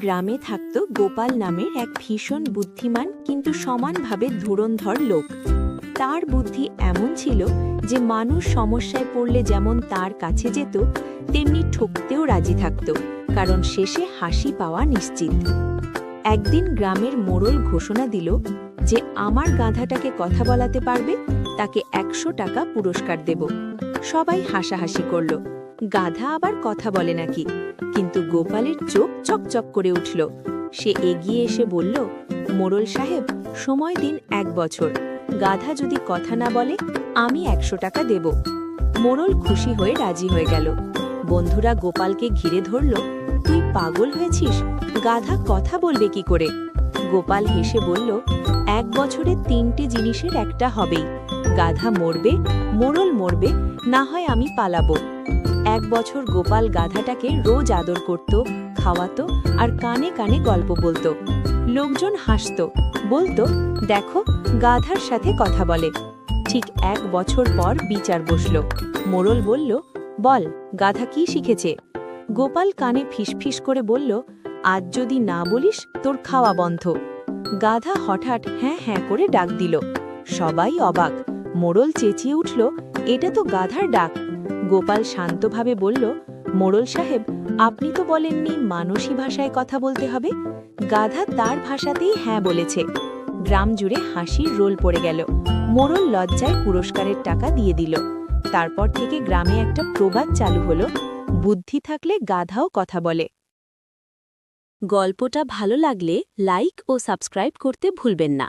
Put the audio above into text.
গ্রামে থাকত গোপাল নামের এক ভীষণ বুদ্ধিমান কিন্তু সমানভাবে ধুরন্ধর লোক। তার বুদ্ধি এমন ছিল যে মানুষ সমস্যায় পড়লে যেমন তার কাছে যেত, তেমনি ঠকতেও রাজি থাকত, কারণ শেষে হাসি পাওয়া নিশ্চিত। একদিন গ্রামের মোড়ল ঘোষণা দিল যে আমার গাধাটাকে কথা বলাতে পারবে তাকে ১০০ টাকা পুরস্কার দেব। সবাই হাসাহাসি করল, গাধা আবার কথা বলে নাকি? কিন্তু গোপালের চোখ চকচক করে উঠল। সে এগিয়ে এসে বলল, মোড়ল সাহেব, সময় দিন ১ বছর। গাধা যদি কথা না বলে আমি ১০০ টাকা দেব। মোড়ল খুশি হয়ে রাজি হয়ে গেল। বন্ধুরা গোপালকে ঘিরে ধরল, তুই পাগল হয়েছিস? গাধা কথা বলবে কি করে? গোপাল হেসে বলল, ১ বছরে ৩টে জিনিসের একটা হবেই। গাধা মরবে, মোড়ল মরবে, না হয় আমি পালাবো। ১ বছর গোপাল গাধাটাকে রোজ আদর করত, খাওয়াতো আর কানে কানে গল্প বলতো। লোকজন হাসত, বলতো, দেখো গাধার সাথে কথা বলে। ঠিক ১ বছর পর বিচার বসল। মোড়ল বলল, বল গাধা কি শিখেছে? গোপাল কানে ফিসফিস করে বলল, আজ যদি না বলিস তোর খাওয়া বন্ধ। গাধা হঠাৎ হ্যাঁ হ্যাঁ করে ডাক দিল। সবাই অবাক। মোড়ল চেঁচিয়ে উঠল, এটা তো গাধার ডাক। গোপাল শান্তভাবে বলল, মোড়ল সাহেব, আপনি তো বলেননি মানুষী ভাষায় কথা বলতে হবে? গাধা তার ভাষাতেই হ্যাঁ বলেছে। গ্রাম জুড়ে হাসির রোল পড়ে গেল। মোড়ল লজ্জায় পুরস্কারের টাকা দিয়ে দিল। তারপর থেকে গ্রামে একটা প্রবাদ চালু হলো, বুদ্ধি থাকলে গাধাও কথা বলে। গল্পটা ভালো লাগলে লাইক ও সাবস্ক্রাইব করতে ভুলবেন না।